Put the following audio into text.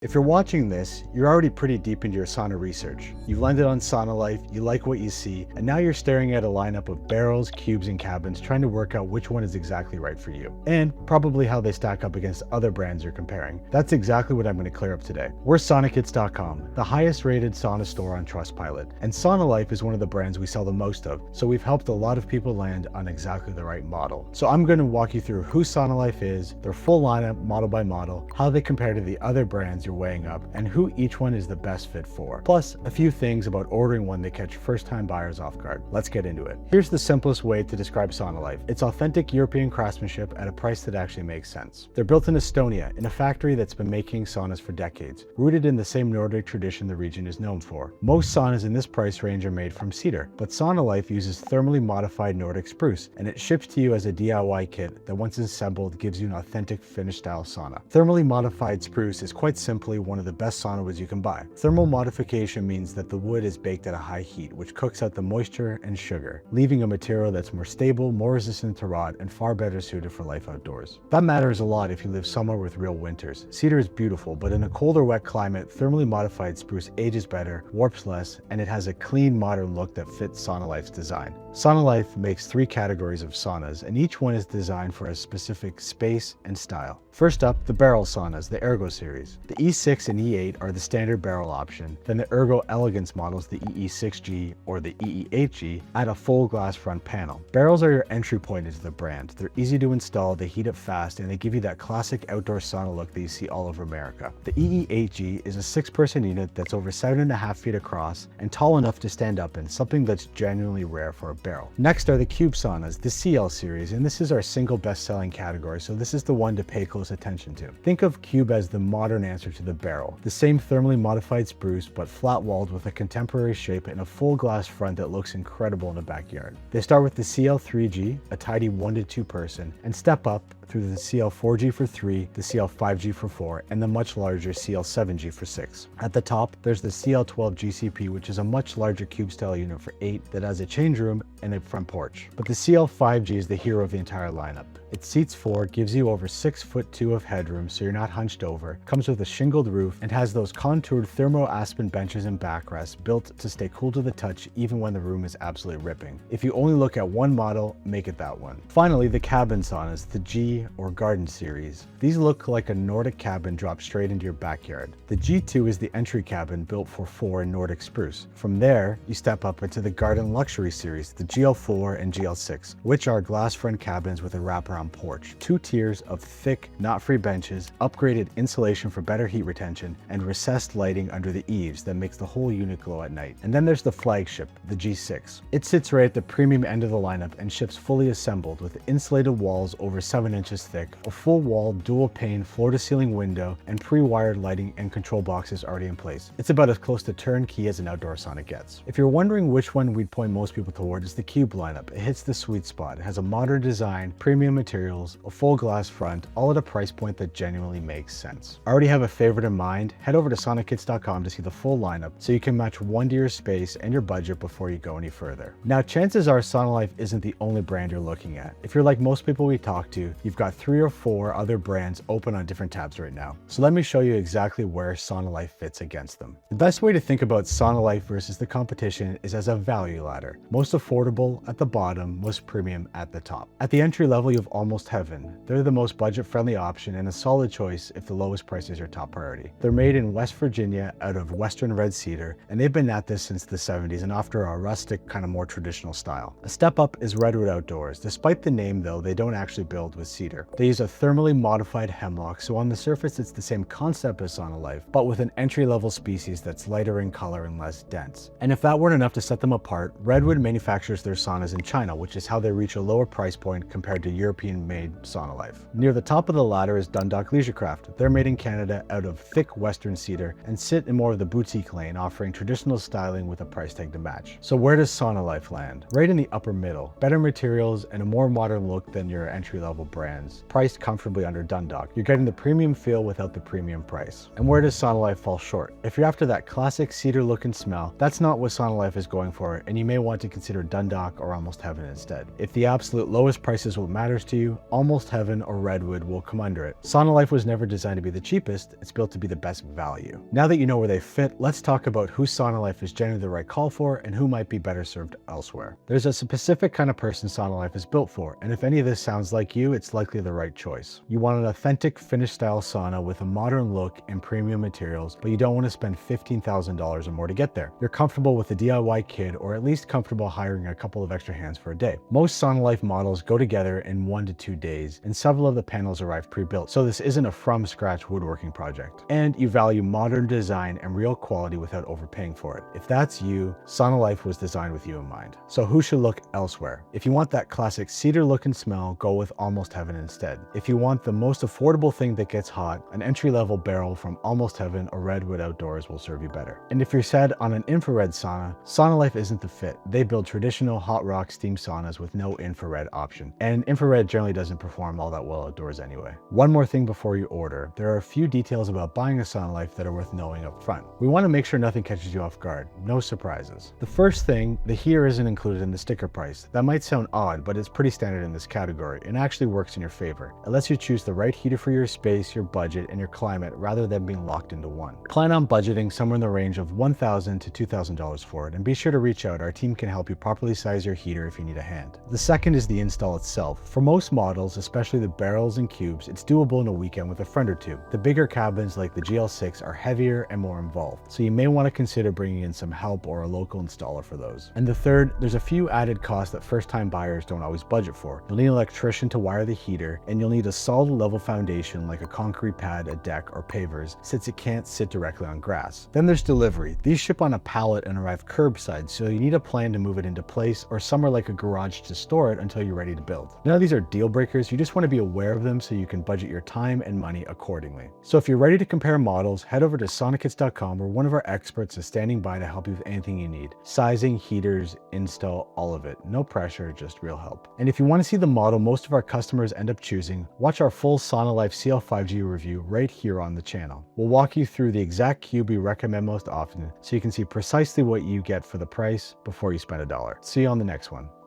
If you're watching this, you're already pretty deep into your sauna research. You've landed on SaunaLife, you like what you see, and now you're staring at a lineup of barrels, cubes, and cabins trying to work out which one is exactly right for you, and probably how they stack up against other brands you're comparing. That's exactly what I'm going to clear up today. We're SaunaKits.com, the highest rated sauna store on Trustpilot, and SaunaLife is one of the brands we sell the most of, so we've helped a lot of people land on exactly the right model. So I'm going to walk you through who SaunaLife is, their full lineup model by model, how they compare to the other brands you're weighing up, and who each one is the best fit for. Plus, a few things about ordering one that catch first-time buyers off guard. Let's get into it. Here's the simplest way to describe SaunaLife. It's authentic European craftsmanship at a price that actually makes sense. They're built in Estonia, in a factory that's been making saunas for decades, rooted in the same Nordic tradition the region is known for. Most saunas in this price range are made from cedar, but SaunaLife uses thermally modified Nordic spruce, and it ships to you as a DIY kit that once assembled gives you an authentic Finnish-style sauna. Thermally modified spruce is quite simply one of the best sauna woods you can buy. Thermal modification means that the wood is baked at a high heat, which cooks out the moisture and sugar, leaving a material that's more stable, more resistant to rot, and far better suited for life outdoors. That matters a lot if you live somewhere with real winters. Cedar is beautiful, but in a colder, wet climate, thermally modified spruce ages better, warps less, and it has a clean, modern look that fits SaunaLife's design. SaunaLife makes 3 categories of saunas, and each one is designed for a specific space and style. First up, the barrel saunas, the Ergo series. The E6 and E8 are the standard barrel option. Then the Ergo Elegance models, the EE6G or the EE8G, add a full glass front panel. Barrels are your entry point into the brand. They're easy to install, they heat up fast, and they give you that classic outdoor sauna look that you see all over America. The EE8G is a 6-person unit that's over 7.5 feet across and tall enough to stand up in, something that's genuinely rare for a barrel. Next are the Cube Saunas, the CL series, and this is our single best-selling category, so this is the one to pay close attention to. Think of Cube as the modern answer to the barrel. The same thermally modified spruce, but flat-walled with a contemporary shape and a full glass front that looks incredible in the backyard. They start with the CL3G, a tidy 1 to 2 person, and step up through the CL4G for 3, the CL5G for 4, and the much larger CL7G for 6. At the top, there's the CL12 GCP, which is a much larger cube-style unit for 8 that has a change room and a front porch. But the CL5G is the hero of the entire lineup. It seats 4, gives you over 6'2" of headroom so you're not hunched over, comes with a shingled roof, and has those contoured thermo-aspen benches and backrests built to stay cool to the touch even when the room is absolutely ripping. If you only look at one model, make it that one. Finally, the cabin saunas, the G or Garden series. These look like a Nordic cabin dropped straight into your backyard. The G2 is the entry cabin built for 4 in Nordic spruce. From there, you step up into the Garden Luxury series, the GL4 and GL6, which are glass front cabins with a wraparound porch. 2 tiers of thick, knot-free benches, upgraded insulation for better heat retention, and recessed lighting under the eaves that makes the whole unit glow at night. And then there's the flagship, the G6. It sits right at the premium end of the lineup and ships fully assembled with insulated walls over 7 inches thick, a full wall, dual pane, floor-to-ceiling window, and pre-wired lighting and control boxes already in place. It's about as close to turnkey as an outdoor sauna gets. If you're wondering which one we'd point most people toward, it's the Cube lineup. It hits the sweet spot. It has a modern design, premium materials, a full glass front, all at a price point that genuinely makes sense. Already have a favorite in mind? Head over to SaunaKits.com to see the full lineup so you can match one to your space and your budget before you go any further. Now, chances are SaunaLife isn't the only brand you're looking at. If you're like most people we talk to, you've got 3 or 4 other brands open on different tabs right now. So let me show you exactly where SaunaLife fits against them. The best way to think about SaunaLife versus the competition is as a value ladder. Most affordable at the bottom, most premium at the top. At the entry level, you have Almost Heaven. They're the most budget-friendly option and a solid choice if the lowest prices are top priority. They're made in West Virginia out of Western red cedar, and they've been at this since the 70s and after a rustic, kind of more traditional style. A step up is Redwood Outdoors. Despite the name though, they don't actually build with cedar. They use a thermally modified hemlock, so on the surface it's the same concept as SaunaLife, but with an entry-level species that's lighter in color and less dense. And if that weren't enough to set them apart, Redwood manufactures their saunas in China, which is how they reach a lower price point compared to European-made SaunaLife. Near the top of the ladder is Dundalk Leisure Craft. They're made in Canada out of thick Western cedar and sit in more of the boutique lane, offering traditional styling with a price tag to match. So where does SaunaLife land? Right in the upper middle. Better materials and a more modern look than your entry-level brands, priced comfortably under Dundalk. You're getting the premium feel without the premium price. And where does SaunaLife fall short? If you're after that classic cedar look and smell, that's not what SaunaLife is going for, and you may want to consider Dundalk or Almost Heaven instead. If the absolute lowest price is what matters to you, Almost Heaven or Redwood will come under it. SaunaLife was never designed to be the cheapest, it's built to be the best value. Now that you know where they fit, let's talk about who SaunaLife is generally the right call for and who might be better served elsewhere. There's a specific kind of person SaunaLife is built for, and if any of this sounds like you, it's likely the right choice. You want an authentic Finnish style sauna with a modern look and premium materials, but you don't want to spend $15,000 or more to get there. You're comfortable with a DIY kit, or at least comfortable hiring a couple of extra hands for a day. Most SaunaLife models go together in 1 to 2 days, and several of the panels arrive pre-built, so this isn't a from-scratch woodworking project. And you value modern design and real quality without overpaying for it. If that's you, SaunaLife was designed with you in mind. So who should look elsewhere? If you want that classic cedar look and smell, go with Almost Heaven instead. If you want the most affordable thing that gets hot, an entry-level barrel from Almost Heaven or Redwood Outdoors will serve you better. And if you're set on an infrared sauna, SaunaLife isn't the fit. They build traditional hot rock steam saunas with no infrared option. And infrared generally doesn't perform all that well outdoors anyway. One more thing before you order, there are a few details about buying a SaunaLife that are worth knowing up front. We want to make sure nothing catches you off guard, no surprises. The first thing, the heater isn't included in the sticker price. That might sound odd, but it's pretty standard in this category and actually works in your favor. It lets you choose the right heater for your space, your budget, and your climate rather than being locked into one. Plan on budgeting somewhere in the range of $1,000 to $2,000 for it, and be sure to reach out. Our team can help you properly size your heater if you need a hand. The second is the install itself. For most models, especially the barrels and cubes, it's doable in a weekend with a friend or two. The bigger cabins like the GL6 are heavier and more involved, so you may want to consider bringing in some help or a local installer for those. And the third, there's a few added costs that first-time buyers don't always budget for. You'll need an electrician to wire the heater, and you'll need a solid level foundation like a concrete pad, a deck, or pavers, since it can't sit directly on grass. Then there's delivery. These ship on a pallet and arrive curbside, so you need a plan to move it into place or somewhere like a garage to store it until you're ready to build. None of these are deal breakers, you just want to be aware of them so you can budget your time and money accordingly. So if you're ready to compare models, head over to saunakits.com, where one of our experts is standing by to help you with anything you need. Sizing, heaters, install, all of it. No pressure, just real help. And if you want to see the model most of our customers end up choosing, watch our full SaunaLife CL5G review right here on the channel. We'll walk you through the exact cube we recommend most often so you can see precisely what you get for the price before you spend $1. See you on the next one.